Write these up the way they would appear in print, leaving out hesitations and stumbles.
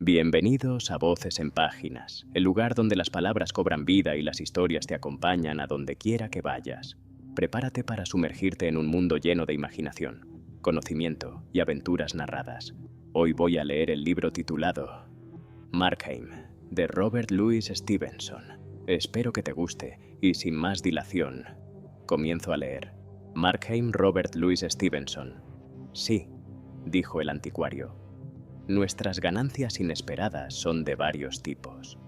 Bienvenidos a Voces en Páginas, el lugar donde las palabras cobran vida y las historias te acompañan a donde quiera que vayas. Prepárate para sumergirte en un mundo lleno de imaginación, conocimiento y aventuras narradas. Hoy voy a leer el libro titulado Markheim, de Robert Louis Stevenson. Espero que te guste y sin más dilación, comienzo a leer. Markheim, Robert Louis Stevenson. Sí, dijo el anticuario. Nuestras ganancias inesperadas son de varios tipos.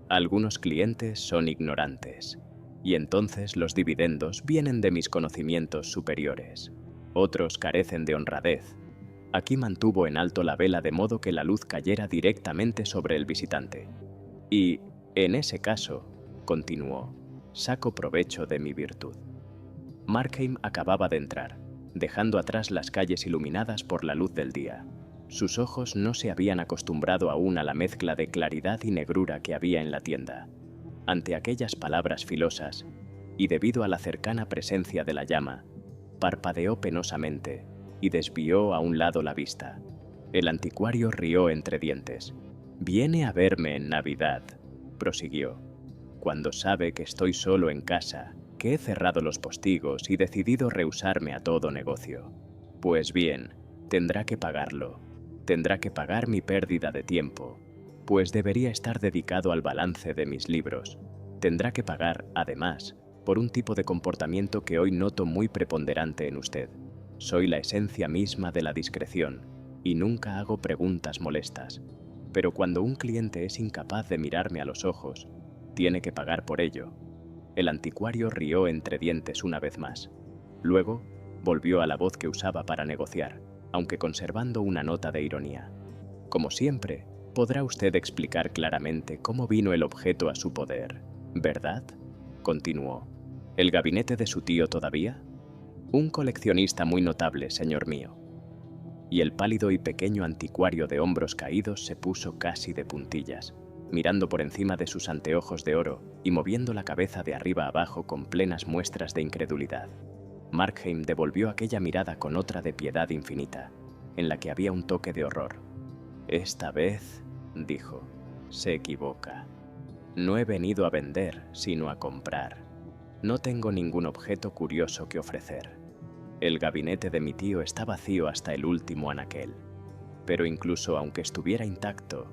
Algunos clientes son ignorantes, y entonces los dividendos vienen de mis conocimientos superiores. Otros carecen de honradez. Aquí mantuvo en alto la vela de modo que la luz cayera directamente sobre el visitante. Y, en ese caso, continuó, saco provecho de mi virtud. Markheim acababa de entrar, dejando atrás las calles iluminadas por la luz del día. Sus ojos no se habían acostumbrado aún a la mezcla de claridad y negrura que había en la tienda. Ante aquellas palabras filosas, y debido a la cercana presencia de la llama, parpadeó penosamente y desvió a un lado la vista. El anticuario rió entre dientes. «Viene a verme en Navidad», prosiguió, «cuando sabe que estoy solo en casa, que he cerrado los postigos y decidido rehusarme a todo negocio. Pues bien, tendrá que pagarlo. Tendrá que pagar mi pérdida de tiempo, pues debería estar dedicado al balance de mis libros. Tendrá que pagar, además, por un tipo de comportamiento que hoy noto muy preponderante en usted. Soy la esencia misma de la discreción, y nunca hago preguntas molestas. Pero cuando un cliente es incapaz de mirarme a los ojos, tiene que pagar por ello». El anticuario rió entre dientes una vez más. Luego, volvió a la voz que usaba para negociar, aunque conservando una nota de ironía. «Como siempre, podrá usted explicar claramente cómo vino el objeto a su poder, ¿verdad?», continuó. «¿El gabinete de su tío todavía?». «Un coleccionista muy notable, señor mío». Y el pálido y pequeño anticuario de hombros caídos se puso casi de puntillas, mirando por encima de sus anteojos de oro y moviendo la cabeza de arriba abajo con plenas muestras de incredulidad. Markheim devolvió aquella mirada con otra de piedad infinita, en la que había un toque de horror. «Esta vez», dijo, «se equivoca. No he venido a vender, sino a comprar. No tengo ningún objeto curioso que ofrecer. El gabinete de mi tío está vacío hasta el último anaquel. Pero incluso aunque estuviera intacto,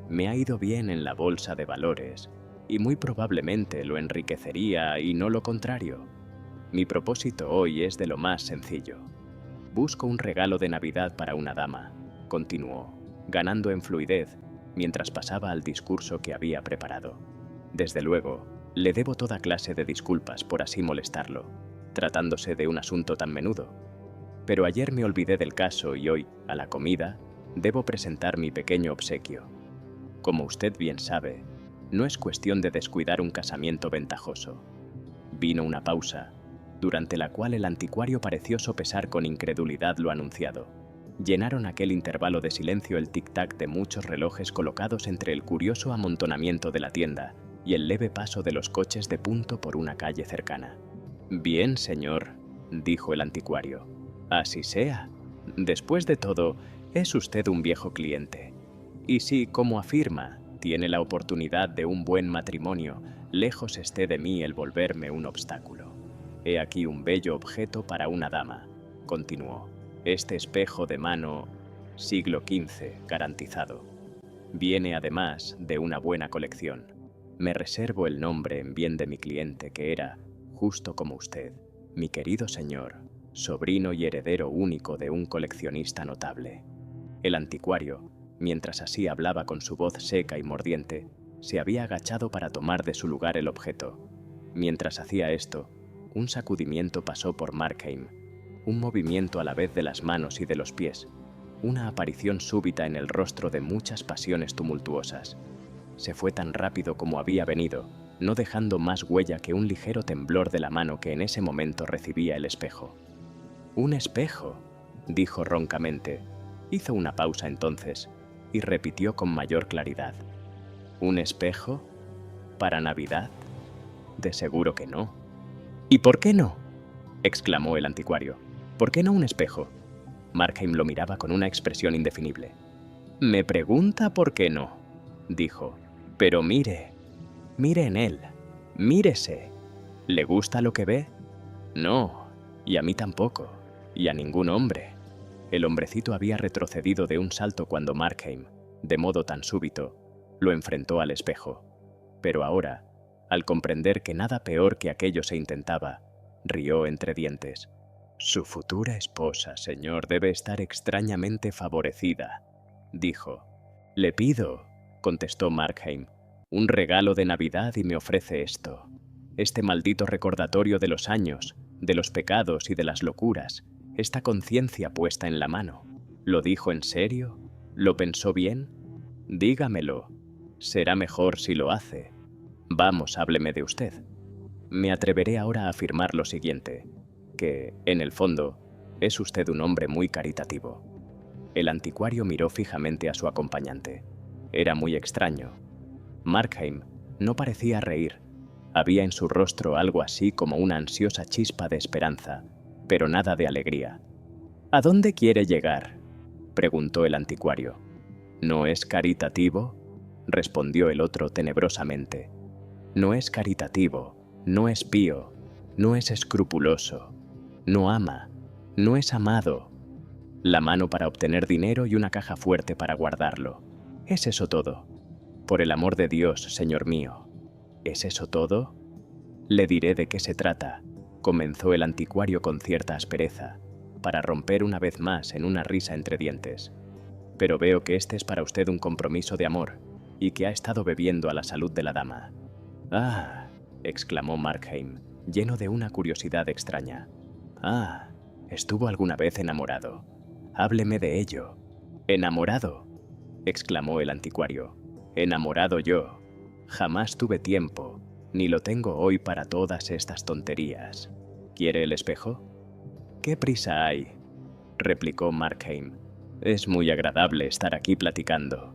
me ha ido bien en la bolsa de valores, y muy probablemente lo enriquecería y no lo contrario. Mi propósito hoy es de lo más sencillo. Busco un regalo de Navidad para una dama», continuó, ganando en fluidez mientras pasaba al discurso que había preparado. «Desde luego, le debo toda clase de disculpas por así molestarlo, tratándose de un asunto tan menudo. Pero ayer me olvidé del caso y hoy, a la comida, debo presentar mi pequeño obsequio. Como usted bien sabe, no es cuestión de descuidar un casamiento ventajoso». Vino una pausa, durante la cual el anticuario pareció sopesar con incredulidad lo anunciado. Llenaron aquel intervalo de silencio el tic-tac de muchos relojes colocados entre el curioso amontonamiento de la tienda y el leve paso de los coches de punto por una calle cercana. «Bien, señor», dijo el anticuario. «Así sea. Después de todo, es usted un viejo cliente. Y si, como afirma, tiene la oportunidad de un buen matrimonio, lejos esté de mí el volverme un obstáculo. He aquí un bello objeto para una dama», continuó. «Este espejo de mano, siglo XV, garantizado. Viene además de una buena colección. Me reservo el nombre en bien de mi cliente que era, justo como usted, mi querido señor, sobrino y heredero único de un coleccionista notable». El anticuario, mientras así hablaba con su voz seca y mordiente, se había agachado para tomar de su lugar el objeto. Mientras hacía esto, un sacudimiento pasó por Markheim, un movimiento a la vez de las manos y de los pies, una aparición súbita en el rostro de muchas pasiones tumultuosas. Se fue tan rápido como había venido, no dejando más huella que un ligero temblor de la mano que en ese momento recibía el espejo. «Un espejo», dijo roncamente. Hizo una pausa entonces y repitió con mayor claridad. «¿Un espejo? ¿Para Navidad? De seguro que no». «¿Y por qué no?», exclamó el anticuario. «¿Por qué no un espejo?». Markheim lo miraba con una expresión indefinible. Me pregunta por qué no, dijo. Pero mire en él, mírese. ¿Le gusta lo que ve? No, y a mí tampoco, y a ningún hombre. El hombrecito había retrocedido de un salto cuando Markheim, de modo tan súbito, lo enfrentó al espejo. Pero ahora, al comprender que nada peor que aquello se intentaba, rió entre dientes. Su futura esposa, señor, debe estar extrañamente favorecida, dijo. Le pido, contestó Markheim, un regalo de Navidad y me ofrece esto. Este maldito recordatorio de los años, de los pecados y de las locuras, esta conciencia puesta en la mano. ¿Lo dijo en serio? ¿Lo pensó bien? Dígamelo. Será mejor si lo hace. Vamos, hábleme de usted. Me atreveré ahora a afirmar lo siguiente, que, en el fondo, es usted un hombre muy caritativo. El anticuario miró fijamente a su acompañante. Era muy extraño. Markheim no parecía reír. Había en su rostro algo así como una ansiosa chispa de esperanza, pero nada de alegría. ¿A dónde quiere llegar?, preguntó el anticuario. ¿No es caritativo?, respondió el otro tenebrosamente. No es caritativo, no es pío, no es escrupuloso, no ama, no es amado. La mano para obtener dinero y una caja fuerte para guardarlo. ¿Es eso todo? Por el amor de Dios, señor mío. ¿Es eso todo? Le diré de qué se trata, comenzó el anticuario con cierta aspereza, para romper una vez más en una risa entre dientes. Pero veo que este es para usted un compromiso de amor, y que ha estado bebiendo a la salud de la dama. «Ah», exclamó Markheim, lleno de una curiosidad extraña. «Ah, ¿estuvo alguna vez enamorado? Hábleme de ello». «¿Enamorado?», exclamó el anticuario. «Enamorado yo. Jamás tuve tiempo, ni lo tengo hoy para todas estas tonterías. ¿Quiere el espejo?» «¿Qué prisa hay?», replicó Markheim. «Es muy agradable estar aquí platicando.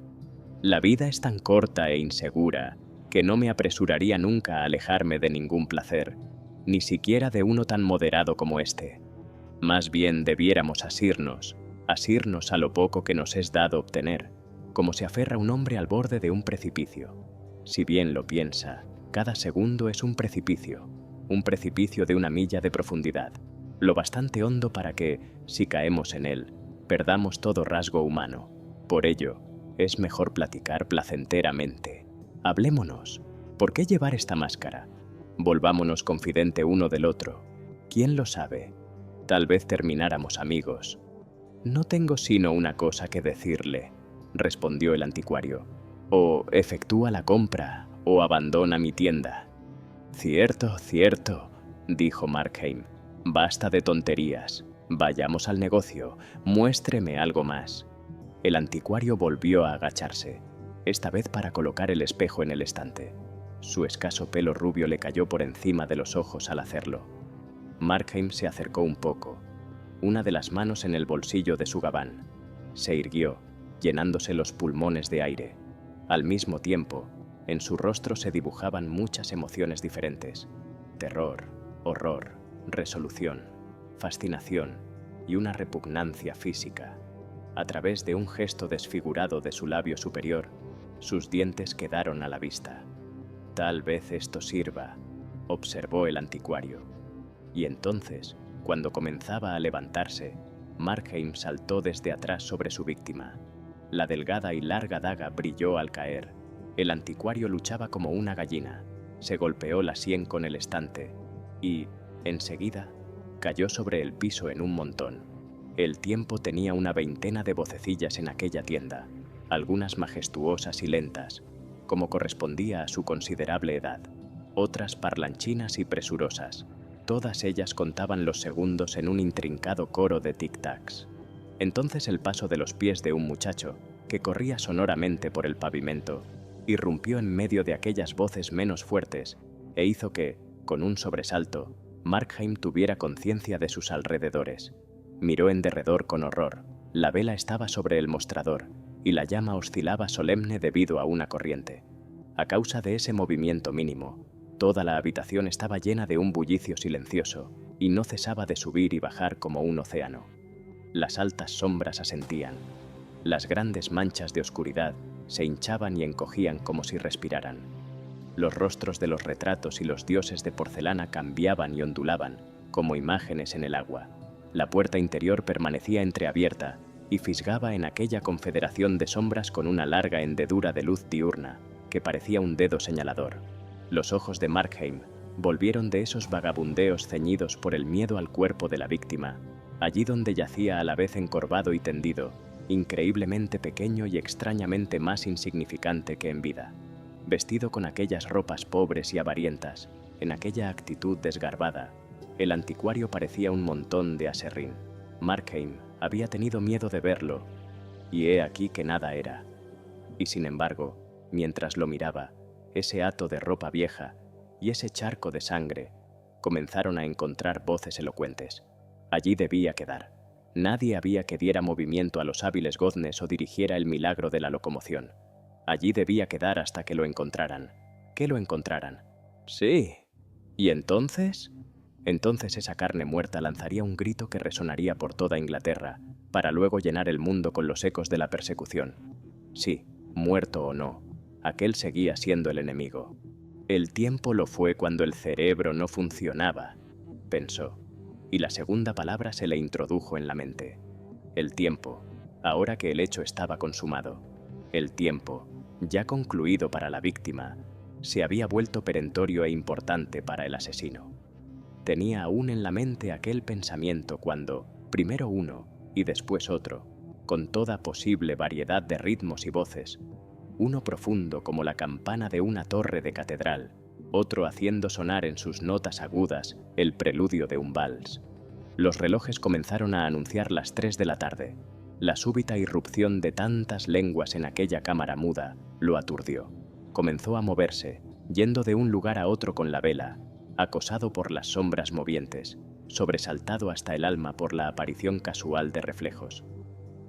La vida es tan corta e insegura que no me apresuraría nunca a alejarme de ningún placer, ni siquiera de uno tan moderado como este. Más bien debiéramos asirnos a lo poco que nos es dado obtener, como se aferra un hombre al borde de un precipicio. Si bien lo piensa, cada segundo es un precipicio de 1 milla de profundidad, lo bastante hondo para que, si caemos en él, perdamos todo rasgo humano. Por ello, es mejor platicar placenteramente. Hablémonos. ¿Por qué llevar esta máscara? Volvámonos confidente uno del otro. ¿Quién lo sabe? Tal vez termináramos amigos. No tengo sino una cosa que decirle, respondió el anticuario. O efectúa la compra, o abandona mi tienda. Cierto, cierto, dijo Markheim. Basta de tonterías. Vayamos al negocio. Muéstreme algo más. El anticuario volvió a agacharse, esta vez para colocar el espejo en el estante. Su escaso pelo rubio le cayó por encima de los ojos al hacerlo. Markheim se acercó un poco, una de las manos en el bolsillo de su gabán. Se irguió, llenándose los pulmones de aire. Al mismo tiempo, en su rostro se dibujaban muchas emociones diferentes: terror, horror, resolución, fascinación y una repugnancia física. A través de un gesto desfigurado de su labio superior, sus dientes quedaron a la vista. «Tal vez esto sirva», observó el anticuario. Y entonces, cuando comenzaba a levantarse, Markheim saltó desde atrás sobre su víctima. La delgada y larga daga brilló al caer. El anticuario luchaba como una gallina. Se golpeó la sien con el estante y, enseguida, cayó sobre el piso en un montón. El tiempo tenía una veintena de vocecillas en aquella tienda, algunas majestuosas y lentas, como correspondía a su considerable edad, otras parlanchinas y presurosas. Todas ellas contaban los segundos en un intrincado coro de tic-tacs. Entonces el paso de los pies de un muchacho, que corría sonoramente por el pavimento, irrumpió en medio de aquellas voces menos fuertes e hizo que, con un sobresalto, Markheim tuviera conciencia de sus alrededores. Miró en derredor con horror. La vela estaba sobre el mostrador y la llama oscilaba solemne debido a una corriente. A causa de ese movimiento mínimo, toda la habitación estaba llena de un bullicio silencioso y no cesaba de subir y bajar como un océano. Las altas sombras asentían. Las grandes manchas de oscuridad se hinchaban y encogían como si respiraran. Los rostros de los retratos y los dioses de porcelana cambiaban y ondulaban, como imágenes en el agua. La puerta interior permanecía entreabierta y fisgaba en aquella confederación de sombras con una larga hendedura de luz diurna, que parecía un dedo señalador. Los ojos de Markheim volvieron de esos vagabundeos ceñidos por el miedo al cuerpo de la víctima, allí donde yacía a la vez encorvado y tendido, increíblemente pequeño y extrañamente más insignificante que en vida. Vestido con aquellas ropas pobres y avarientas, en aquella actitud desgarbada, el anticuario parecía un montón de aserrín. Markheim había tenido miedo de verlo, y he aquí que nada era. Y sin embargo, mientras lo miraba, ese hato de ropa vieja y ese charco de sangre comenzaron a encontrar voces elocuentes. Allí debía quedar. Nadie había que diera movimiento a los hábiles goznes o dirigiera el milagro de la locomoción. Allí debía quedar hasta que lo encontraran. ¿Qué lo encontraran? Sí. ¿Y entonces? Entonces esa carne muerta lanzaría un grito que resonaría por toda Inglaterra, para luego llenar el mundo con los ecos de la persecución. Sí, muerto o no, aquel seguía siendo el enemigo. El tiempo lo fue cuando el cerebro no funcionaba, pensó, y la segunda palabra se le introdujo en la mente. El tiempo, ahora que el hecho estaba consumado. El tiempo, ya concluido para la víctima, se había vuelto perentorio e importante para el asesino. Tenía aún en la mente aquel pensamiento cuando, primero uno y después otro, con toda posible variedad de ritmos y voces, uno profundo como la campana de una torre de catedral, otro haciendo sonar en sus notas agudas el preludio de un vals. Los relojes comenzaron a anunciar las 3 de la tarde. La súbita irrupción de tantas lenguas en aquella cámara muda lo aturdió. Comenzó a moverse, yendo de un lugar a otro con la vela, acosado por las sombras movientes, sobresaltado hasta el alma por la aparición casual de reflejos.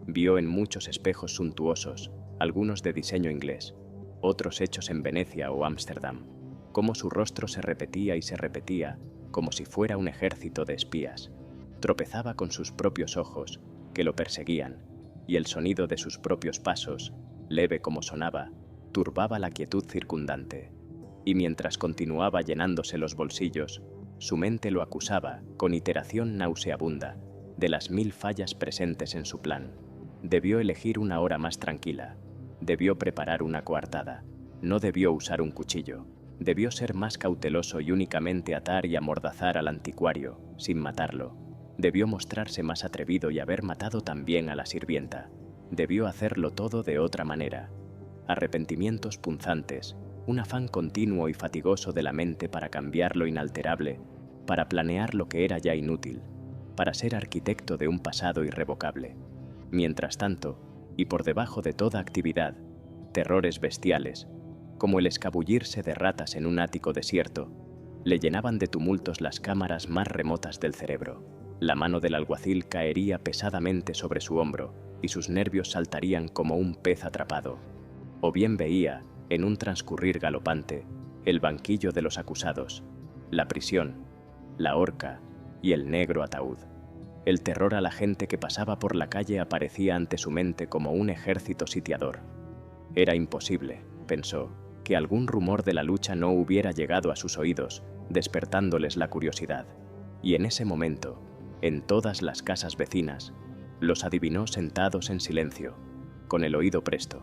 Vio en muchos espejos suntuosos, algunos de diseño inglés, otros hechos en Venecia o Ámsterdam, cómo su rostro se repetía y se repetía, como si fuera un ejército de espías. Tropezaba con sus propios ojos, que lo perseguían, y el sonido de sus propios pasos, leve como sonaba, turbaba la quietud circundante. Y mientras continuaba llenándose los bolsillos, su mente lo acusaba, con iteración nauseabunda, de las 1000 fallas presentes en su plan. Debió elegir una hora más tranquila, debió preparar una coartada, no debió usar un cuchillo, debió ser más cauteloso y únicamente atar y amordazar al anticuario, sin matarlo. Debió mostrarse más atrevido y haber matado también a la sirvienta. Debió hacerlo todo de otra manera. Arrepentimientos punzantes, un afán continuo y fatigoso de la mente para cambiar lo inalterable, para planear lo que era ya inútil, para ser arquitecto de un pasado irrevocable. Mientras tanto, y por debajo de toda actividad, terrores bestiales, como el escabullirse de ratas en un ático desierto, le llenaban de tumultos las cámaras más remotas del cerebro. La mano del alguacil caería pesadamente sobre su hombro y sus nervios saltarían como un pez atrapado. O bien veía, en un transcurrir galopante, el banquillo de los acusados, la prisión, la horca y el negro ataúd. El terror a la gente que pasaba por la calle aparecía ante su mente como un ejército sitiador. Era imposible, pensó, que algún rumor de la lucha no hubiera llegado a sus oídos, despertándoles la curiosidad. Y en ese momento, en todas las casas vecinas, los adivinó sentados en silencio, con el oído presto,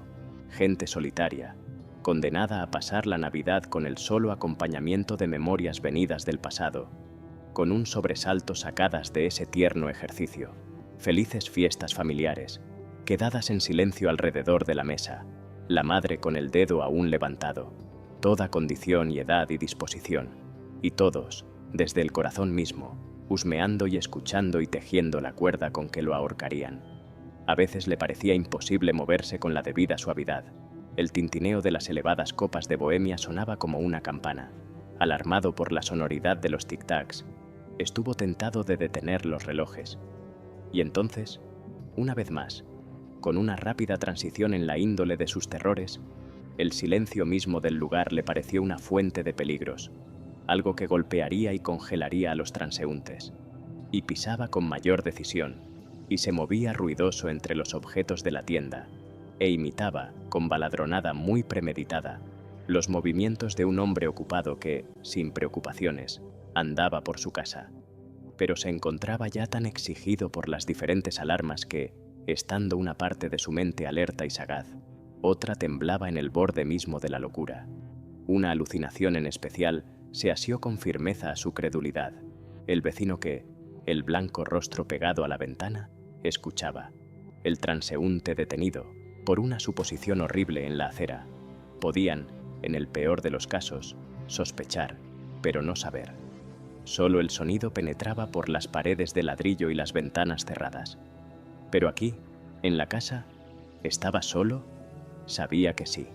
gente solitaria, condenada a pasar la Navidad con el solo acompañamiento de memorias venidas del pasado, con un sobresalto sacadas de ese tierno ejercicio, felices fiestas familiares, quedadas en silencio alrededor de la mesa, la madre con el dedo aún levantado, toda condición y edad y disposición, y todos, desde el corazón mismo, husmeando y escuchando y tejiendo la cuerda con que lo ahorcarían. A veces le parecía imposible moverse con la debida suavidad. El tintineo de las elevadas copas de Bohemia sonaba como una campana. Alarmado por la sonoridad de los tic-tacs, estuvo tentado de detener los relojes. Y entonces, una vez más, con una rápida transición en la índole de sus terrores, el silencio mismo del lugar le pareció una fuente de peligros, algo que golpearía y congelaría a los transeúntes. Y pisaba con mayor decisión, y se movía ruidoso entre los objetos de la tienda, e imitaba, con baladronada muy premeditada, los movimientos de un hombre ocupado que, sin preocupaciones, andaba por su casa. Pero se encontraba ya tan exigido por las diferentes alarmas que, estando una parte de su mente alerta y sagaz, otra temblaba en el borde mismo de la locura. Una alucinación en especial se asió con firmeza a su credulidad. El vecino que, el blanco rostro pegado a la ventana, escuchaba. El transeúnte detenido, por una suposición horrible en la acera. Podían, en el peor de los casos, sospechar, pero no saber. Solo el sonido penetraba por las paredes de ladrillo y las ventanas cerradas. Pero aquí, en la casa, ¿estaba solo? Sabía que sí.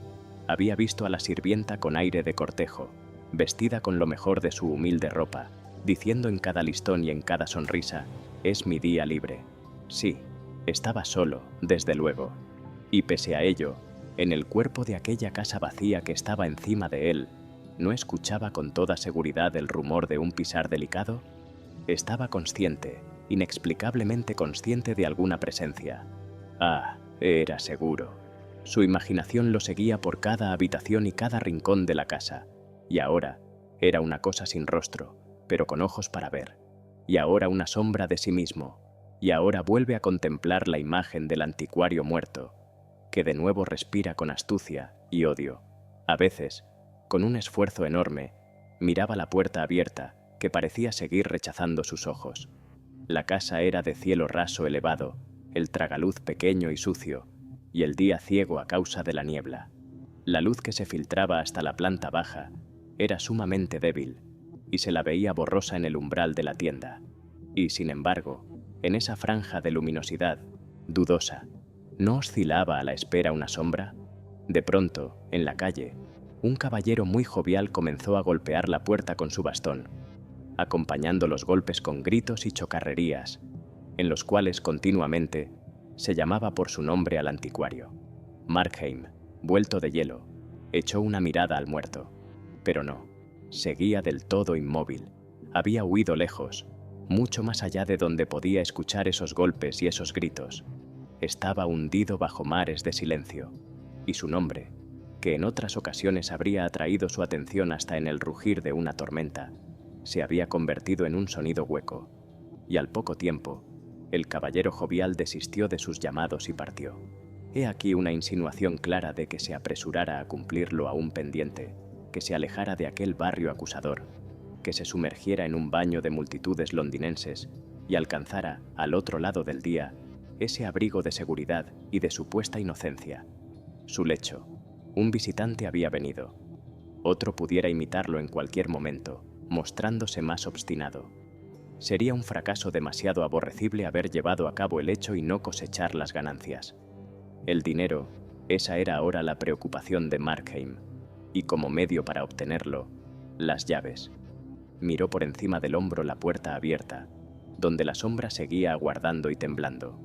Había visto a la sirvienta con aire de cortejo, vestida con lo mejor de su humilde ropa, diciendo en cada listón y en cada sonrisa, «Es mi día libre». Sí, estaba solo, desde luego. Y pese a ello, en el cuerpo de aquella casa vacía que estaba encima de él, ¿no escuchaba con toda seguridad el rumor de un pisar delicado? Estaba consciente, inexplicablemente consciente de alguna presencia. Ah, era seguro. Su imaginación lo seguía por cada habitación y cada rincón de la casa. Y ahora era una cosa sin rostro, pero con ojos para ver. Y ahora una sombra de sí mismo. Y ahora vuelve a contemplar la imagen del anticuario muerto, que de nuevo respira con astucia y odio. A veces, con un esfuerzo enorme, miraba la puerta abierta, que parecía seguir rechazando sus ojos. La casa era de cielo raso elevado, el tragaluz pequeño y sucio, y el día ciego a causa de la niebla. La luz que se filtraba hasta la planta baja era sumamente débil, y se la veía borrosa en el umbral de la tienda. Y, sin embargo, en esa franja de luminosidad, dudosa, ¿no oscilaba a la espera una sombra? De pronto, en la calle, un caballero muy jovial comenzó a golpear la puerta con su bastón, acompañando los golpes con gritos y chocarrerías, en los cuales continuamente se llamaba por su nombre al anticuario. Markheim, vuelto de hielo, echó una mirada al muerto, pero no, seguía del todo inmóvil. Había huido lejos, mucho más allá de donde podía escuchar esos golpes y esos gritos. Estaba hundido bajo mares de silencio, y su nombre, que en otras ocasiones habría atraído su atención hasta en el rugir de una tormenta, se había convertido en un sonido hueco, y al poco tiempo, el caballero jovial desistió de sus llamados y partió. He aquí una insinuación clara de que se apresurara a cumplirlo aún pendiente, que se alejara de aquel barrio acusador, que se sumergiera en un baño de multitudes londinenses y alcanzara, al otro lado del día, ese abrigo de seguridad y de supuesta inocencia. Su lecho. Un visitante había venido. Otro pudiera imitarlo en cualquier momento, mostrándose más obstinado. Sería un fracaso demasiado aborrecible haber llevado a cabo el hecho y no cosechar las ganancias. El dinero, esa era ahora la preocupación de Markheim, y como medio para obtenerlo, las llaves. Miró por encima del hombro la puerta abierta, donde la sombra seguía aguardando y temblando,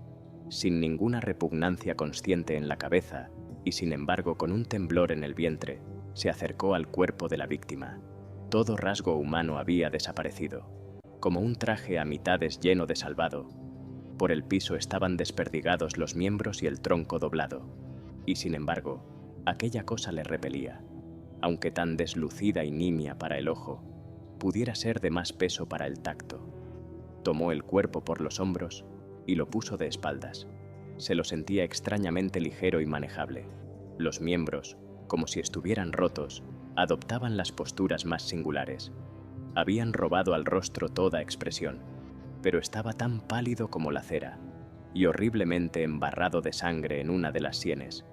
sin ninguna repugnancia consciente en la cabeza y sin embargo con un temblor en el vientre, se acercó al cuerpo de la víctima. Todo rasgo humano había desaparecido, como un traje a mitades lleno de salvado. Por el piso estaban desperdigados los miembros y el tronco doblado, y sin embargo, aquella cosa le repelía, aunque tan deslucida y nimia para el ojo, pudiera ser de más peso para el tacto. Tomó el cuerpo por los hombros y lo puso de espaldas. Se lo sentía extrañamente ligero y manejable. Los miembros, como si estuvieran rotos, adoptaban las posturas más singulares. Habían robado al rostro toda expresión, pero estaba tan pálido como la cera, y horriblemente embarrado de sangre en una de las sienes.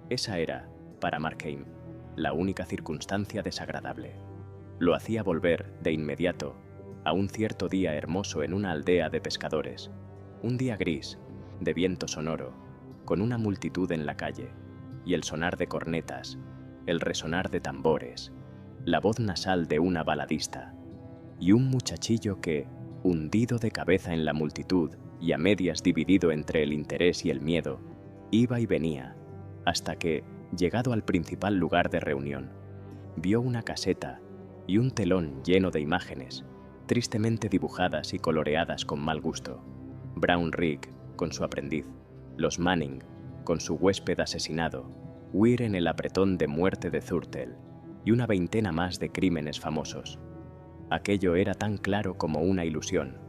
Esa era, para Markheim, la única circunstancia desagradable. Lo hacía volver, de inmediato, a un cierto día hermoso en una aldea de pescadores, un día gris, de viento sonoro, con una multitud en la calle, y el sonar de cornetas, el resonar de tambores, la voz nasal de una baladista, y un muchachillo que, hundido de cabeza en la multitud y a medias dividido entre el interés y el miedo, iba y venía, hasta que, llegado al principal lugar de reunión, vio una caseta y un telón lleno de imágenes, tristemente dibujadas y coloreadas con mal gusto. Brown Rick, con su aprendiz, los Manning, con su huésped asesinado, Weir en el apretón de muerte de Thurtell, y una veintena más de crímenes famosos. Aquello era tan claro como una ilusión.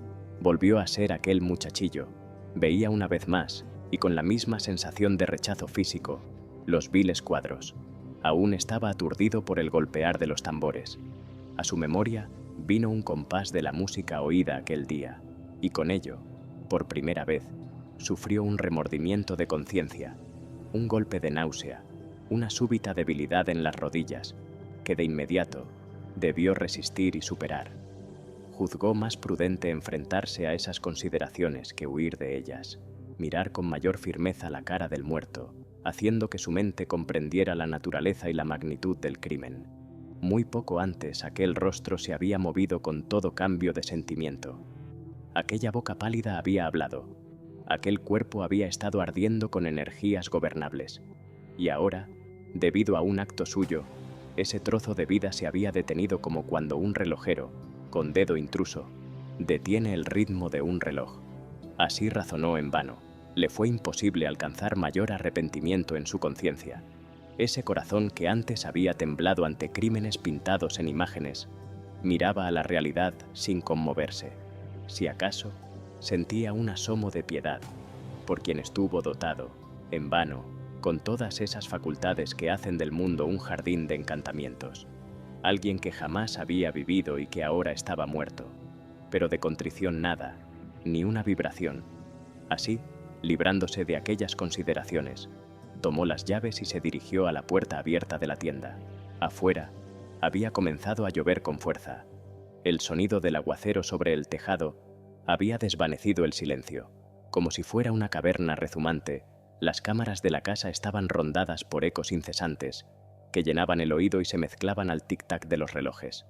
Volvió a ser aquel muchachillo. Veía una vez más, y con la misma sensación de rechazo físico, los viles cuadros. Aún estaba aturdido por el golpear de los tambores. A su memoria vino un compás de la música oída aquel día, y con ello, por primera vez, sufrió un remordimiento de conciencia, un golpe de náusea, una súbita debilidad en las rodillas, que de inmediato debió resistir y superar. Juzgó más prudente enfrentarse a esas consideraciones que huir de ellas, mirar con mayor firmeza la cara del muerto, haciendo que su mente comprendiera la naturaleza y la magnitud del crimen. Muy poco antes aquel rostro se había movido con todo cambio de sentimiento. Aquella boca pálida había hablado. Aquel cuerpo había estado ardiendo con energías gobernables. Y ahora, debido a un acto suyo, ese trozo de vida se había detenido como cuando un relojero, con dedo intruso, detiene el ritmo de un reloj. Así razonó en vano. Le fue imposible alcanzar mayor arrepentimiento en su conciencia. Ese corazón que antes había temblado ante crímenes pintados en imágenes, miraba a la realidad sin conmoverse. Si acaso, sentía un asomo de piedad por quien estuvo dotado, en vano, con todas esas facultades que hacen del mundo un jardín de encantamientos. Alguien que jamás había vivido y que ahora estaba muerto. Pero de contrición nada, ni una vibración. Así, librándose de aquellas consideraciones, tomó las llaves y se dirigió a la puerta abierta de la tienda. Afuera, había comenzado a llover con fuerza. El sonido del aguacero sobre el tejado había desvanecido el silencio. Como si fuera una caverna rezumante, las cámaras de la casa estaban rondadas por ecos incesantes, que llenaban el oído y se mezclaban al tic-tac de los relojes.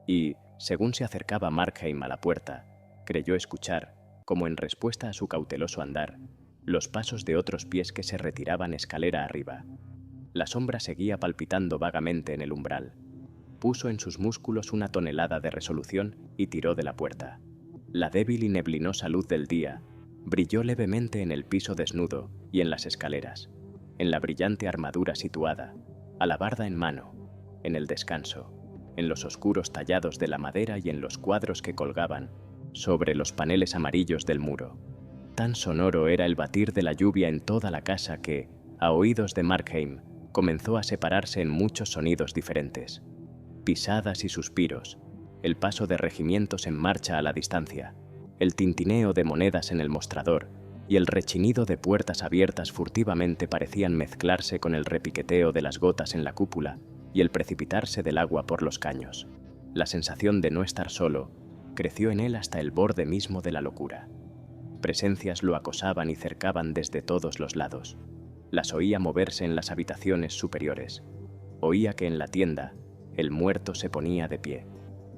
Y, según se acercaba Markheim a la puerta, creyó escuchar, como en respuesta a su cauteloso andar, los pasos de otros pies que se retiraban escalera arriba. La sombra seguía palpitando vagamente en el umbral. Puso en sus músculos una tonelada de resolución y tiró de la puerta. La débil y neblinosa luz del día brilló levemente en el piso desnudo y en las escaleras, en la brillante armadura situada, alabarda en mano, en el descanso, en los oscuros tallados de la madera y en los cuadros que colgaban sobre los paneles amarillos del muro. Tan sonoro era el batir de la lluvia en toda la casa que, a oídos de Markheim, comenzó a separarse en muchos sonidos diferentes. Pisadas y suspiros, el paso de regimientos en marcha a la distancia, el tintineo de monedas en el mostrador y el rechinido de puertas abiertas furtivamente parecían mezclarse con el repiqueteo de las gotas en la cúpula y el precipitarse del agua por los caños. La sensación de no estar solo creció en él hasta el borde mismo de la locura. Presencias lo acosaban y cercaban desde todos los lados. Las oía moverse en las habitaciones superiores. Oía que en la tienda el muerto se ponía de pie.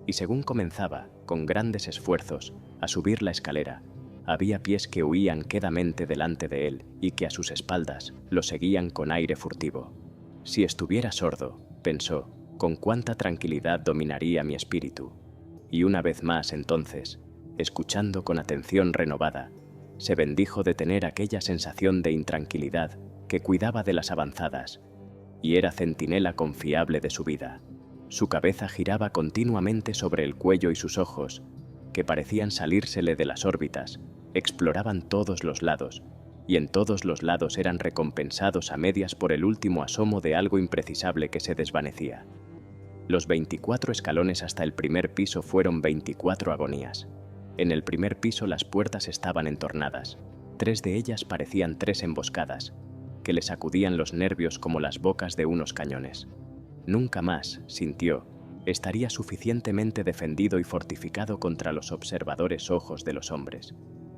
Y según comenzaba, con grandes esfuerzos, a subir la escalera, había pies que huían quedamente delante de él y que a sus espaldas lo seguían con aire furtivo. Si estuviera sordo, pensó, con cuánta tranquilidad dominaría mi espíritu. Y una vez más entonces, escuchando con atención renovada, se bendijo de tener aquella sensación de intranquilidad que cuidaba de las avanzadas, y era centinela confiable de su vida. Su cabeza giraba continuamente sobre el cuello y sus ojos, que parecían salírsele de las órbitas, exploraban todos los lados, y en todos los lados eran recompensados a medias por el último asomo de algo imprecisable que se desvanecía. Los 24 escalones hasta el primer piso fueron 24 agonías. En el primer piso las puertas estaban entornadas. 3 de ellas parecían 3 emboscadas, que le sacudían los nervios como las bocas de unos cañones. Nunca más, sintió, estaría suficientemente defendido y fortificado contra los observadores ojos de los hombres.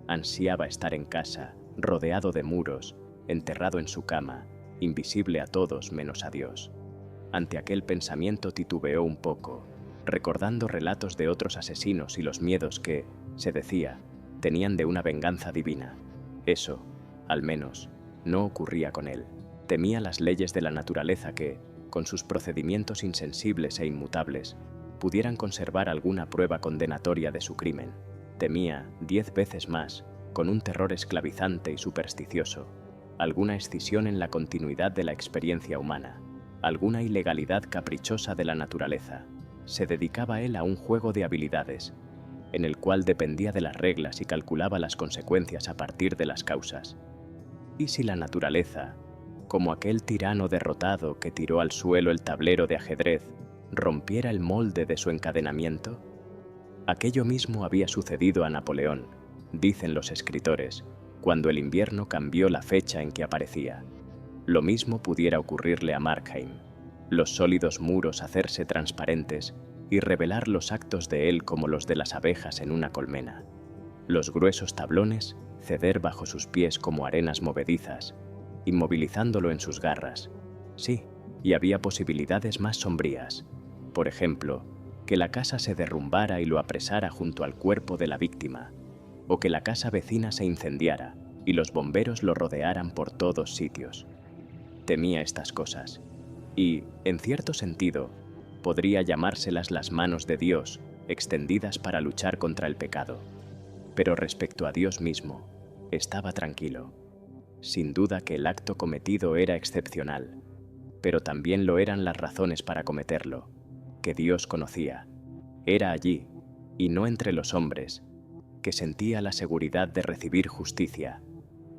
Ansiaba estar en casa, rodeado de muros, enterrado en su cama, invisible a todos menos a Dios. Ante aquel pensamiento titubeó un poco, recordando relatos de otros asesinos y los miedos que, se decía, tenían de una venganza divina. Eso, al menos, no ocurría con él. Temía las leyes de la naturaleza que, con sus procedimientos insensibles e inmutables, pudieran conservar alguna prueba condenatoria de su crimen. Temía, 10 veces más, con un terror esclavizante y supersticioso, alguna escisión en la continuidad de la experiencia humana, alguna ilegalidad caprichosa de la naturaleza. Se dedicaba él a un juego de habilidades, en el cual dependía de las reglas y calculaba las consecuencias a partir de las causas. ¿Y si la naturaleza, como aquel tirano derrotado que tiró al suelo el tablero de ajedrez, rompiera el molde de su encadenamiento? Aquello mismo había sucedido a Napoleón, dicen los escritores, cuando el invierno cambió la fecha en que aparecía. Lo mismo pudiera ocurrirle a Markheim, los sólidos muros hacerse transparentes y revelar los actos de él como los de las abejas en una colmena, los gruesos tablones ceder bajo sus pies como arenas movedizas, inmovilizándolo en sus garras. Sí, y había posibilidades más sombrías. Por ejemplo, que la casa se derrumbara y lo apresara junto al cuerpo de la víctima, o que la casa vecina se incendiara y los bomberos lo rodearan por todos sitios. Temía estas cosas, y, en cierto sentido, podría llamárselas las manos de Dios extendidas para luchar contra el pecado. Pero respecto a Dios mismo, estaba tranquilo. Sin duda que el acto cometido era excepcional, pero también lo eran las razones para cometerlo, que Dios conocía. Era allí, y no entre los hombres, que sentía la seguridad de recibir justicia.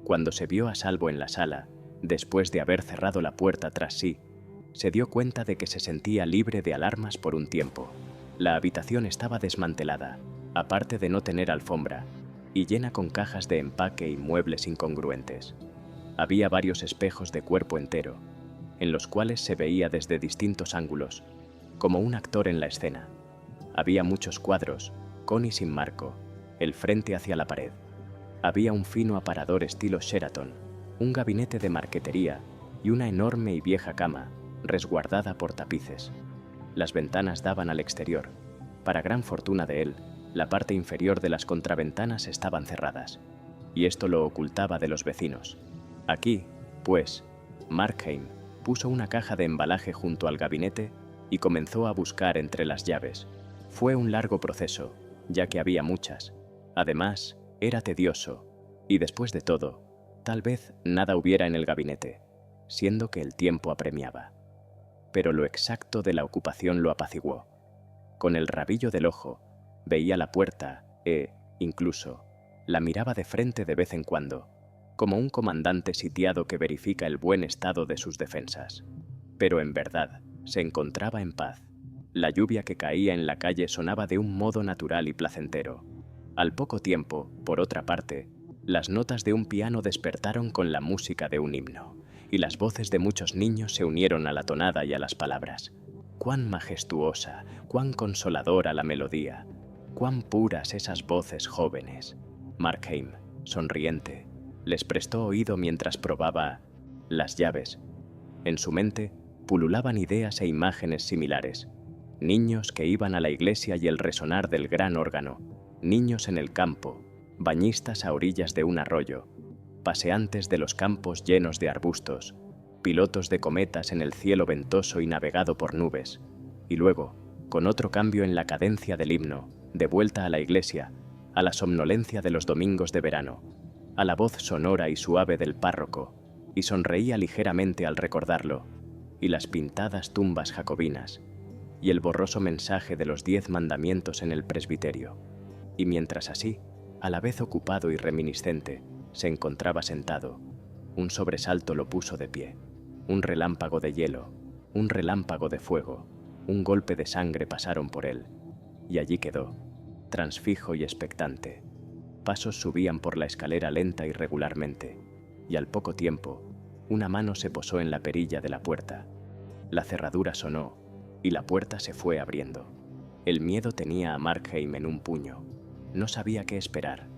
Cuando se vio a salvo en la sala, después de haber cerrado la puerta tras sí, se dio cuenta de que se sentía libre de alarmas por un tiempo. La habitación estaba desmantelada, aparte de no tener alfombra, y llena con cajas de empaque y muebles incongruentes. Había varios espejos de cuerpo entero, en los cuales se veía desde distintos ángulos, como un actor en la escena. Había muchos cuadros, con y sin marco, el frente hacia la pared. Había un fino aparador estilo Sheraton, un gabinete de marquetería y una enorme y vieja cama, resguardada por tapices. Las ventanas daban al exterior. Para gran fortuna de él, la parte inferior de las contraventanas estaban cerradas, y esto lo ocultaba de los vecinos. Aquí, pues, Markheim puso una caja de embalaje junto al gabinete y comenzó a buscar entre las llaves. Fue un largo proceso, ya que había muchas. Además, era tedioso, y después de todo, tal vez nada hubiera en el gabinete, siendo que el tiempo apremiaba. Pero lo exacto de la ocupación lo apaciguó. Con el rabillo del ojo, veía la puerta incluso, la miraba de frente de vez en cuando, como un comandante sitiado que verifica el buen estado de sus defensas. Pero en verdad, se encontraba en paz. La lluvia que caía en la calle sonaba de un modo natural y placentero. Al poco tiempo, por otra parte, las notas de un piano despertaron con la música de un himno, y las voces de muchos niños se unieron a la tonada y a las palabras. Cuán majestuosa, cuán consoladora la melodía, cuán puras esas voces jóvenes. Markheim, sonriente, les prestó oído mientras probaba las llaves. En su mente pululaban ideas e imágenes similares. Niños que iban a la iglesia y el resonar del gran órgano, niños en el campo, bañistas a orillas de un arroyo, paseantes de los campos llenos de arbustos, pilotos de cometas en el cielo ventoso y navegado por nubes, y luego, con otro cambio en la cadencia del himno, de vuelta a la iglesia, a la somnolencia de los domingos de verano, a la voz sonora y suave del párroco, y sonreía ligeramente al recordarlo, y las pintadas tumbas jacobinas, y el borroso mensaje de los 10 mandamientos en el presbiterio. Y mientras así, a la vez ocupado y reminiscente, se encontraba sentado, un sobresalto lo puso de pie. Un relámpago de hielo, un relámpago de fuego, un golpe de sangre pasaron por él, y allí quedó, transfijo y expectante. Pasos subían por la escalera lenta y regularmente, y al poco tiempo, una mano se posó en la perilla de la puerta. La cerradura sonó, y la puerta se fue abriendo. El miedo tenía a Markheim en un puño. No sabía qué esperar.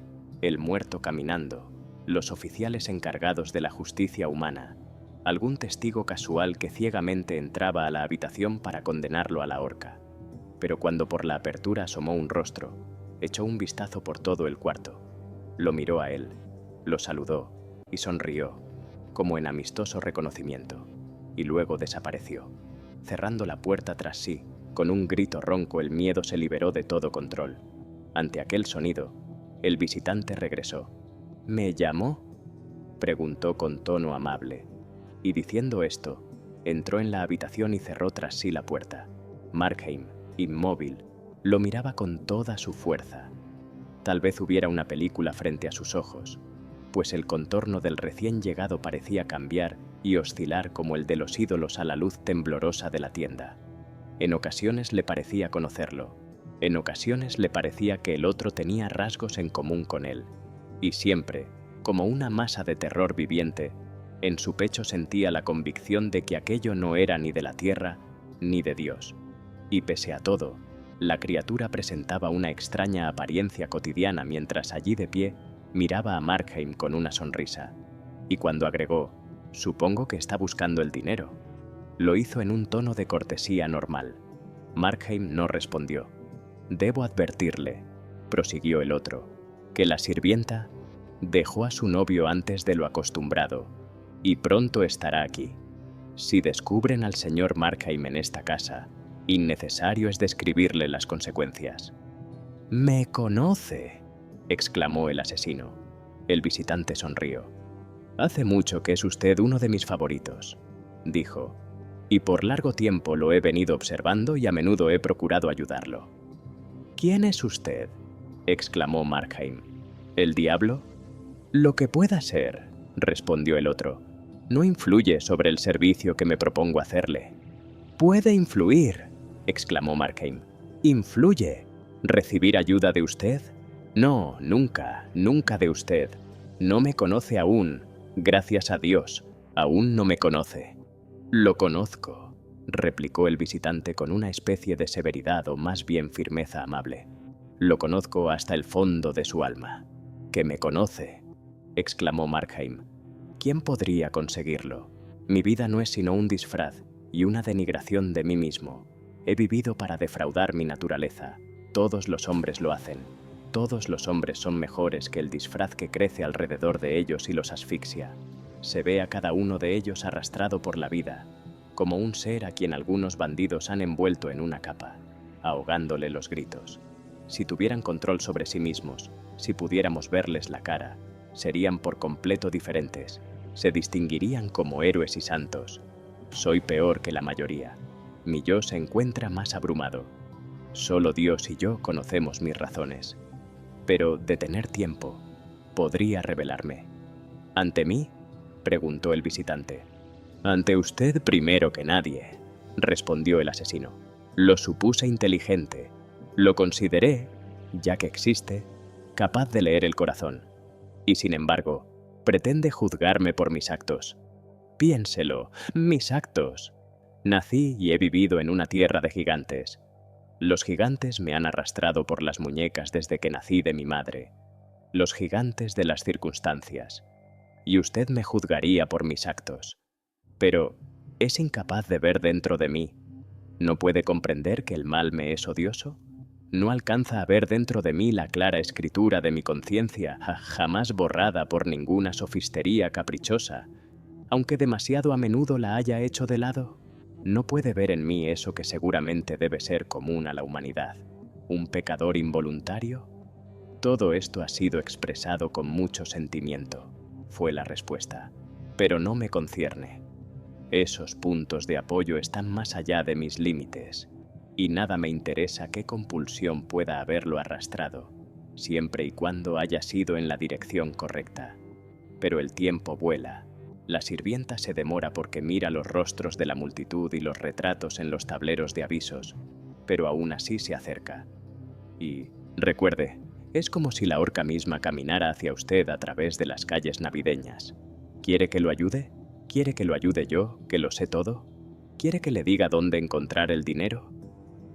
El muerto caminando, los oficiales encargados de la justicia humana, algún testigo casual que ciegamente entraba a la habitación para condenarlo a la horca. Pero cuando por la apertura asomó un rostro, echó un vistazo por todo el cuarto. Lo miró a él, lo saludó y sonrió, como en amistoso reconocimiento, y luego desapareció. Cerrando la puerta tras sí, con un grito ronco el miedo se liberó de todo control. Ante aquel sonido, el visitante regresó. ¿Me llamó?, preguntó con tono amable. Y diciendo esto, entró en la habitación y cerró tras sí la puerta. Markheim, inmóvil, lo miraba con toda su fuerza. Tal vez hubiera una película frente a sus ojos, pues el contorno del recién llegado parecía cambiar y oscilar como el de los ídolos a la luz temblorosa de la tienda. En ocasiones le parecía conocerlo, en ocasiones le parecía que el otro tenía rasgos en común con él, y siempre, como una masa de terror viviente, en su pecho sentía la convicción de que aquello no era ni de la tierra ni de Dios. Y pese a todo, la criatura presentaba una extraña apariencia cotidiana mientras allí de pie miraba a Markheim con una sonrisa. Y cuando agregó, «Supongo que está buscando el dinero», lo hizo en un tono de cortesía normal. Markheim no respondió. «Debo advertirle», prosiguió el otro, «que la sirvienta dejó a su novio antes de lo acostumbrado, y pronto estará aquí. Si descubren al señor Markheim en esta casa, innecesario es describirle las consecuencias». «¿Me conoce?», exclamó el asesino. El visitante sonrió. «Hace mucho que es usted uno de mis favoritos», dijo, «y por largo tiempo lo he venido observando y a menudo he procurado ayudarlo». «¿Quién es usted?», exclamó Markheim. «¿El diablo?». «Lo que pueda ser», respondió el otro, «no influye sobre el servicio que me propongo hacerle». «Puede influir», exclamó Markheim. «Influye. ¿Recibir ayuda de usted? No, nunca, nunca de usted. No me conoce aún. Gracias a Dios, aún no me conoce». «Lo conozco», replicó el visitante con una especie de severidad o más bien firmeza amable. «Lo conozco hasta el fondo de su alma». «¿Que me conoce?», exclamó Markheim. «¿Quién podría conseguirlo? Mi vida no es sino un disfraz y una denigración de mí mismo. He vivido para defraudar mi naturaleza. Todos los hombres lo hacen. Todos los hombres son mejores que el disfraz que crece alrededor de ellos y los asfixia. Se ve a cada uno de ellos arrastrado por la vida, como un ser a quien algunos bandidos han envuelto en una capa, ahogándole los gritos. Si tuvieran control sobre sí mismos, si pudiéramos verles la cara, serían por completo diferentes. Se distinguirían como héroes y santos. Soy peor que la mayoría. Mi yo se encuentra más abrumado. Solo Dios y yo conocemos mis razones. Pero, de tener tiempo, podría revelarme. ¿Ante mí?, preguntó el visitante. «Ante usted primero que nadie», respondió el asesino. «Lo supuse inteligente. Lo consideré, ya que existe, capaz de leer el corazón. Y sin embargo, pretende juzgarme por mis actos. Piénselo, mis actos. Nací y he vivido en una tierra de gigantes. Los gigantes me han arrastrado por las muñecas desde que nací de mi madre. Los gigantes de las circunstancias. Y usted me juzgaría por mis actos. Pero es incapaz de ver dentro de mí. ¿No puede comprender que el mal me es odioso? ¿No alcanza a ver dentro de mí la clara escritura de mi conciencia, jamás borrada por ninguna sofistería caprichosa, aunque demasiado a menudo la haya hecho de lado? ¿No puede ver en mí eso que seguramente debe ser común a la humanidad, un pecador involuntario? Todo esto ha sido expresado con mucho sentimiento, fue la respuesta, pero no me concierne. Esos puntos de apoyo están más allá de mis límites, y nada me interesa qué compulsión pueda haberlo arrastrado, siempre y cuando haya sido en la dirección correcta. Pero el tiempo vuela. La sirvienta se demora porque mira los rostros de la multitud y los retratos en los tableros de avisos, pero aún así se acerca. Y, recuerde, es como si la horca misma caminara hacia usted a través de las calles navideñas. ¿Quiere que lo ayude? ¿Quiere que lo ayude yo, que lo sé todo? ¿Quiere que le diga dónde encontrar el dinero?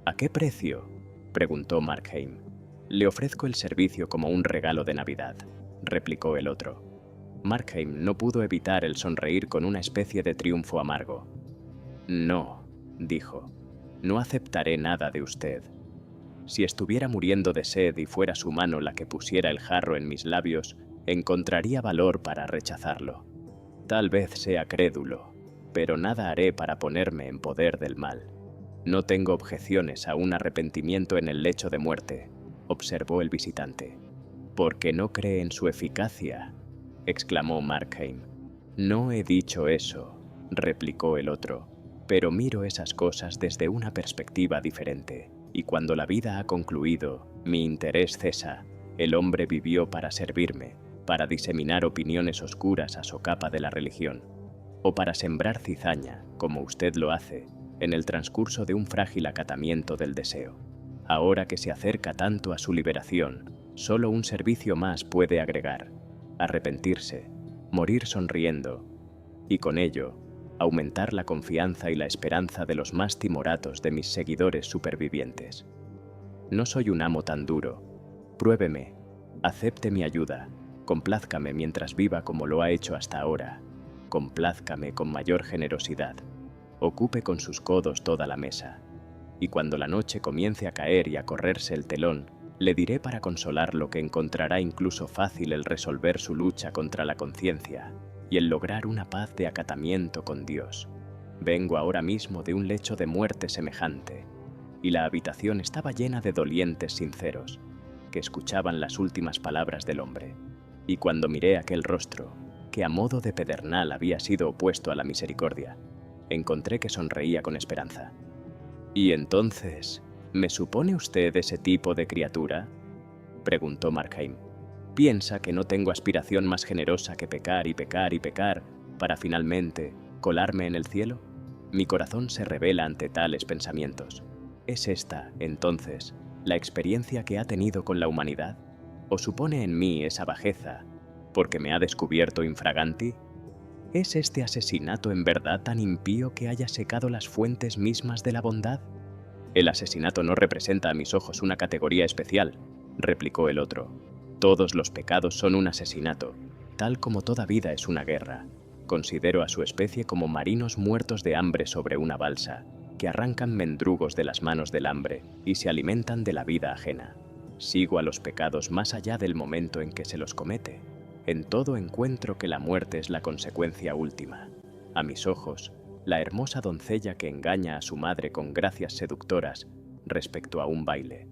¿A qué precio?, preguntó Markheim. «Le ofrezco el servicio como un regalo de Navidad», replicó el otro. Markheim no pudo evitar el sonreír con una especie de triunfo amargo. «No», dijo, «no aceptaré nada de usted. Si estuviera muriendo de sed y fuera su mano la que pusiera el jarro en mis labios, encontraría valor para rechazarlo. Tal vez sea crédulo, pero nada haré para ponerme en poder del mal. No tengo objeciones a un arrepentimiento en el lecho de muerte», observó el visitante. Porque no cree en su eficacia, exclamó Markheim. No he dicho eso, replicó el otro, pero miro esas cosas desde una perspectiva diferente, y cuando la vida ha concluido, mi interés cesa. El hombre vivió para servirme, para diseminar opiniones oscuras a socapa de la religión, o para sembrar cizaña, como usted lo hace, en el transcurso de un frágil acatamiento del deseo. Ahora que se acerca tanto a su liberación, solo un servicio más puede agregar: arrepentirse, morir sonriendo, y con ello, aumentar la confianza y la esperanza de los más timoratos de mis seguidores supervivientes. No soy un amo tan duro. Pruébeme, acepte mi ayuda, complázcame mientras viva como lo ha hecho hasta ahora, complázcame con mayor generosidad, ocupe con sus codos toda la mesa, y cuando la noche comience a caer y a correrse el telón, le diré para consolarlo que encontrará incluso fácil el resolver su lucha contra la conciencia y el lograr una paz de acatamiento con Dios. Vengo ahora mismo de un lecho de muerte semejante, y la habitación estaba llena de dolientes sinceros, que escuchaban las últimas palabras del hombre. Y cuando miré aquel rostro, que a modo de pedernal había sido opuesto a la misericordia, encontré que sonreía con esperanza. «¿Y entonces, me supone usted ese tipo de criatura?», preguntó Markheim. «¿Piensa que no tengo aspiración más generosa que pecar y pecar y pecar para finalmente colarme en el cielo? Mi corazón se revela ante tales pensamientos. ¿Es esta, entonces, la experiencia que ha tenido con la humanidad? ¿O supone en mí esa bajeza porque me ha descubierto infraganti? ¿Es este asesinato en verdad tan impío que haya secado las fuentes mismas de la bondad?». «El asesinato no representa a mis ojos una categoría especial», replicó el otro. «Todos los pecados son un asesinato, tal como toda vida es una guerra. Considero a su especie como marinos muertos de hambre sobre una balsa, que arrancan mendrugos de las manos del hambre y se alimentan de la vida ajena. Sigo a los pecados más allá del momento en que se los comete. En todo encuentro que la muerte es la consecuencia última. A mis ojos, la hermosa doncella que engaña a su madre con gracias seductoras respecto a un baile,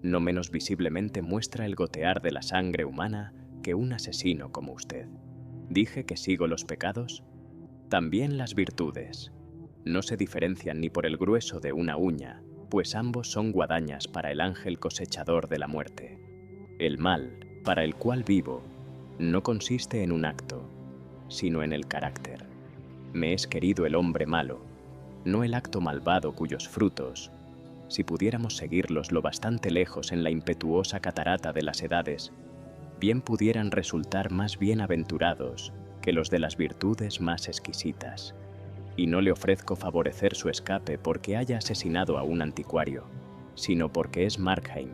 no menos visiblemente muestra el gotear de la sangre humana que un asesino como usted. ¿Dije que sigo los pecados? También las virtudes. No se diferencian ni por el grueso de una uña, pues ambos son guadañas para el ángel cosechador de la muerte. El mal, para el cual vivo, no consiste en un acto, sino en el carácter. Me es querido el hombre malo, no el acto malvado cuyos frutos, si pudiéramos seguirlos lo bastante lejos en la impetuosa catarata de las edades, bien pudieran resultar más bienaventurados que los de las virtudes más exquisitas. Y no le ofrezco favorecer su escape porque haya asesinado a un anticuario, sino porque es Markheim.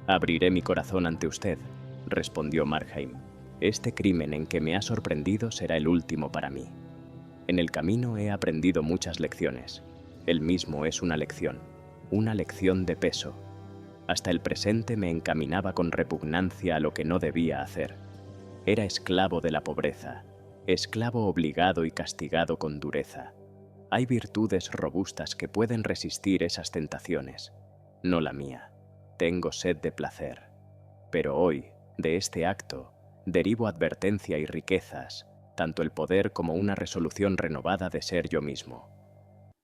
«Abriré mi corazón ante usted», respondió Markheim. «Este crimen en que me ha sorprendido será el último para mí. En el camino he aprendido muchas lecciones. El mismo es una lección de peso. Hasta el presente me encaminaba con repugnancia a lo que no debía hacer. Era esclavo de la pobreza, esclavo obligado y castigado con dureza. Hay virtudes robustas que pueden resistir esas tentaciones, no la mía. Tengo sed de placer. Pero hoy, de este acto, derivo advertencia y riquezas, tanto el poder como una resolución renovada de ser yo mismo.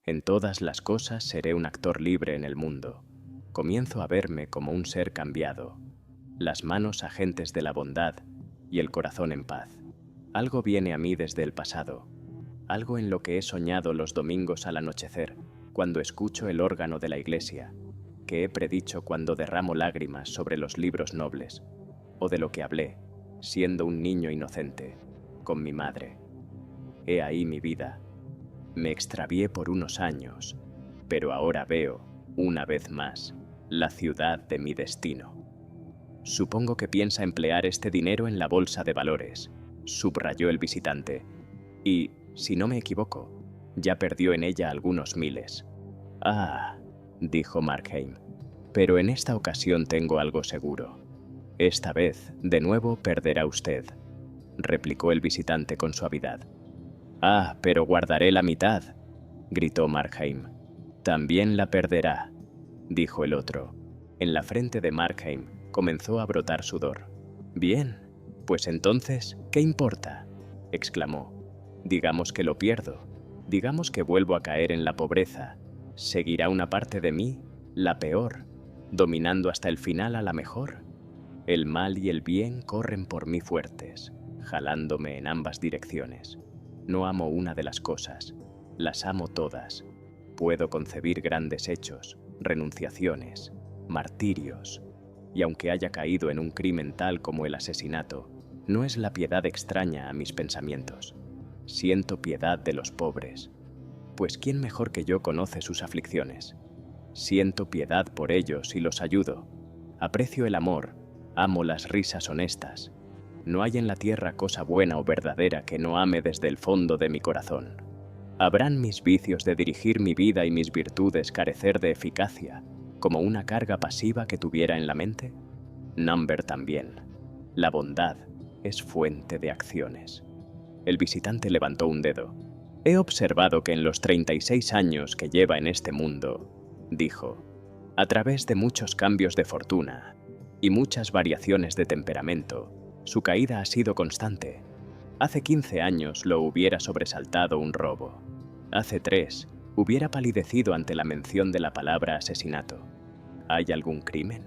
En todas las cosas seré un actor libre en el mundo. Comienzo a verme como un ser cambiado, las manos agentes de la bondad y el corazón en paz. Algo viene a mí desde el pasado, algo en lo que he soñado los domingos al anochecer, cuando escucho el órgano de la iglesia, que he predicho cuando derramo lágrimas sobre los libros nobles, o de lo que hablé, siendo un niño inocente, con mi madre. He ahí mi vida. Me extravié por unos años, pero ahora veo, una vez más, la ciudad de mi destino. Supongo que piensa emplear este dinero en la bolsa de valores, subrayó el visitante, y, si no me equivoco, ya perdió en ella algunos miles. «Ah», dijo Markheim, «pero en esta ocasión tengo algo seguro. Esta vez, de nuevo, perderá usted», replicó el visitante con suavidad. «Ah, pero guardaré la mitad», gritó Markheim. «También la perderá», dijo el otro. En la frente de Markheim comenzó a brotar sudor. Bien, pues entonces, ¿qué importa?, exclamó. Digamos que lo pierdo, digamos que vuelvo a caer en la pobreza. ¿Seguirá una parte de mí, la peor, dominando hasta el final a la mejor? El mal y el bien corren por mí fuertes, jalándome en ambas direcciones. No amo una de las cosas, las amo todas. Puedo concebir grandes hechos, renunciaciones, martirios. Y aunque haya caído en un crimen tal como el asesinato, no es la piedad extraña a mis pensamientos. Siento piedad de los pobres, pues ¿quién mejor que yo conoce sus aflicciones? Siento piedad por ellos y los ayudo. Aprecio el amor, amo las risas honestas. No hay en la tierra cosa buena o verdadera que no ame desde el fondo de mi corazón. ¿Habrán mis vicios de dirigir mi vida y mis virtudes carecer de eficacia, como una carga pasiva que tuviera en la mente? Number también. La bondad es fuente de acciones. El visitante levantó un dedo. He observado que en los 36 años que lleva en este mundo, dijo, a través de muchos cambios de fortuna y muchas variaciones de temperamento, su caída ha sido constante. Hace 15 años lo hubiera sobresaltado un robo. Hace 3, hubiera palidecido ante la mención de la palabra asesinato. ¿Hay algún crimen?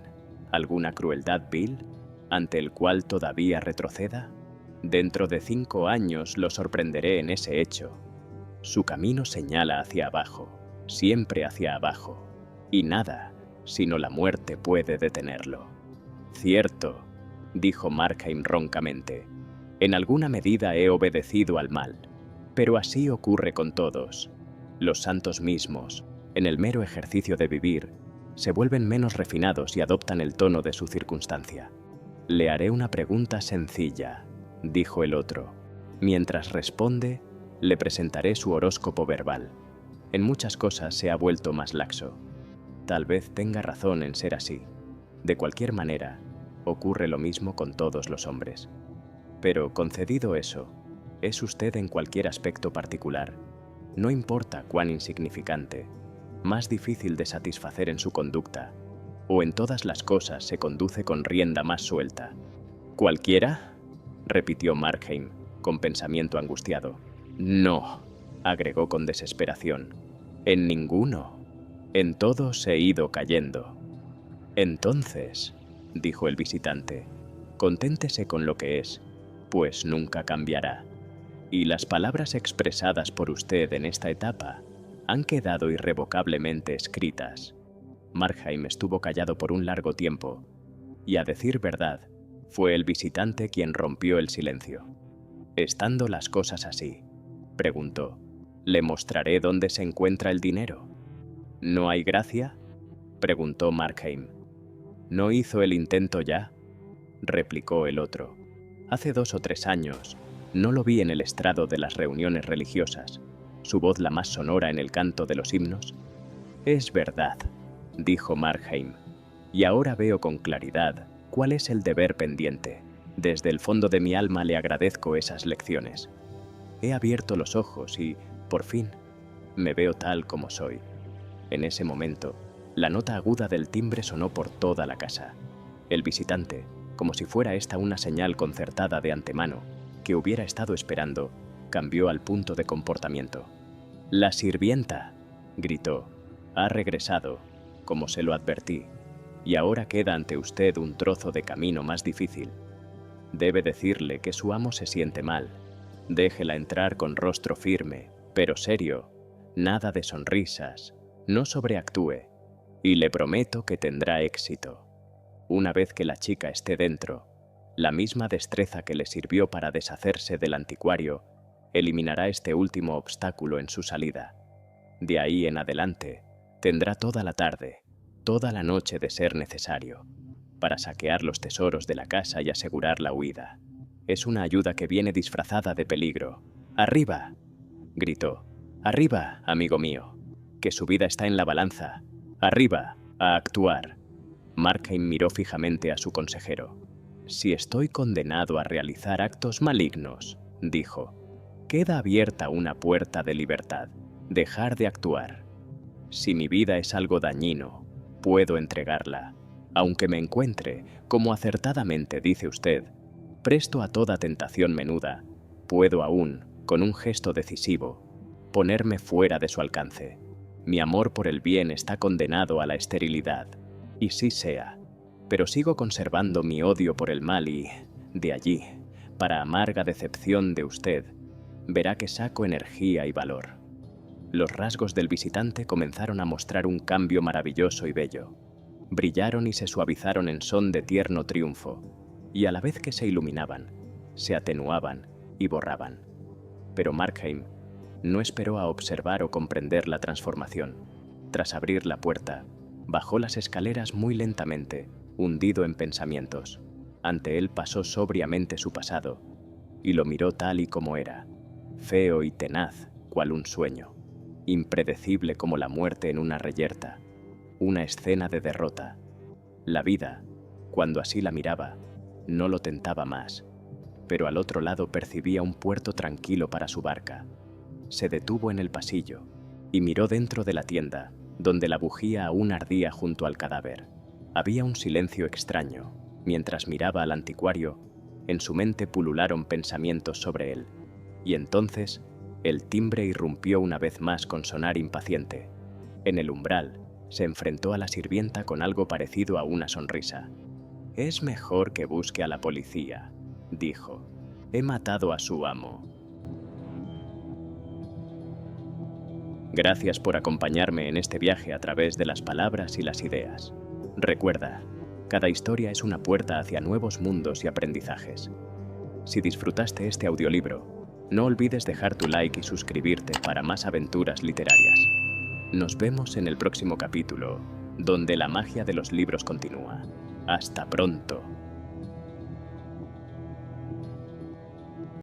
¿Alguna crueldad vil ante el cual todavía retroceda? Dentro de 5 años lo sorprenderé en ese hecho. Su camino señala hacia abajo, siempre hacia abajo, y nada, sino la muerte puede detenerlo. Cierto, dijo Markheim roncamente, en alguna medida he obedecido al mal, pero así ocurre con todos. Los santos mismos, en el mero ejercicio de vivir, se vuelven menos refinados y adoptan el tono de su circunstancia. Le haré una pregunta sencilla, dijo el otro. Mientras responde, le presentaré su horóscopo verbal. En muchas cosas se ha vuelto más laxo. Tal vez tenga razón en ser así. De cualquier manera, ocurre lo mismo con todos los hombres. Pero, concedido eso, es usted en cualquier aspecto particular, no importa cuán insignificante, más difícil de satisfacer en su conducta, o en todas las cosas se conduce con rienda más suelta. ¿Cualquiera?, repitió Markheim, con pensamiento angustiado. No, agregó con desesperación. En ninguno. En todos he ido cayendo. Entonces, dijo el visitante, conténtese con lo que es, pues nunca cambiará. Y las palabras expresadas por usted en esta etapa han quedado irrevocablemente escritas. Markheim estuvo callado por un largo tiempo, y a decir verdad, fue el visitante quien rompió el silencio. Estando las cosas así, preguntó, ¿le mostraré dónde se encuentra el dinero? ¿No hay gracia?, preguntó Markheim. ¿No hizo el intento ya?, replicó el otro. Hace 2 o 3 años, no lo vi en el estrado de las reuniones religiosas, su voz la más sonora en el canto de los himnos. Es verdad, dijo Markheim, y ahora veo con claridad cuál es el deber pendiente. Desde el fondo de mi alma le agradezco esas lecciones. He abierto los ojos y, por fin, me veo tal como soy. En ese momento, la nota aguda del timbre sonó por toda la casa. El visitante, como si fuera esta una señal concertada de antemano, que hubiera estado esperando, cambió al punto de comportamiento. «La sirvienta», gritó, «ha regresado, como se lo advertí, y ahora queda ante usted un trozo de camino más difícil. Debe decirle que su amo se siente mal. Déjela entrar con rostro firme, pero serio, nada de sonrisas, no sobreactúe, y le prometo que tendrá éxito. Una vez que la chica esté dentro, la misma destreza que le sirvió para deshacerse del anticuario eliminará este último obstáculo en su salida. De ahí en adelante, tendrá toda la tarde, toda la noche de ser necesario, para saquear los tesoros de la casa y asegurar la huida. Es una ayuda que viene disfrazada de peligro. ¡Arriba!, gritó. ¡Arriba, amigo mío! Que su vida está en la balanza. ¡Arriba, a actuar! Markheim miró fijamente a su consejero. Si estoy condenado a realizar actos malignos, dijo, queda abierta una puerta de libertad. Dejar de actuar. Si mi vida es algo dañino, puedo entregarla. Aunque me encuentre, como acertadamente dice usted, presto a toda tentación menuda, puedo aún, con un gesto decisivo, ponerme fuera de su alcance. Mi amor por el bien está condenado a la esterilidad, y sí sea, pero sigo conservando mi odio por el mal y, de allí, para amarga decepción de usted, verá que saco energía y valor. Los rasgos del visitante comenzaron a mostrar un cambio maravilloso y bello. Brillaron y se suavizaron en son de tierno triunfo, y a la vez que se iluminaban, se atenuaban y borraban. Pero Markheim no esperó a observar o comprender la transformación. Tras abrir la puerta, bajó las escaleras muy lentamente, hundido en pensamientos. Ante él pasó sobriamente su pasado, y lo miró tal y como era, feo y tenaz, cual un sueño, impredecible como la muerte en una reyerta, una escena de derrota. La vida, cuando así la miraba, no lo tentaba más, pero al otro lado percibía un puerto tranquilo para su barca. Se detuvo en el pasillo y miró dentro de la tienda, donde la bujía aún ardía junto al cadáver. Había un silencio extraño. Mientras miraba al anticuario, en su mente pulularon pensamientos sobre él, y entonces el timbre irrumpió una vez más con sonar impaciente. En el umbral, se enfrentó a la sirvienta con algo parecido a una sonrisa. «Es mejor que busque a la policía», dijo. «He matado a su amo». Gracias por acompañarme en este viaje a través de las palabras y las ideas. Recuerda, cada historia es una puerta hacia nuevos mundos y aprendizajes. Si disfrutaste este audiolibro, no olvides dejar tu like y suscribirte para más aventuras literarias. Nos vemos en el próximo capítulo, donde la magia de los libros continúa. ¡Hasta pronto!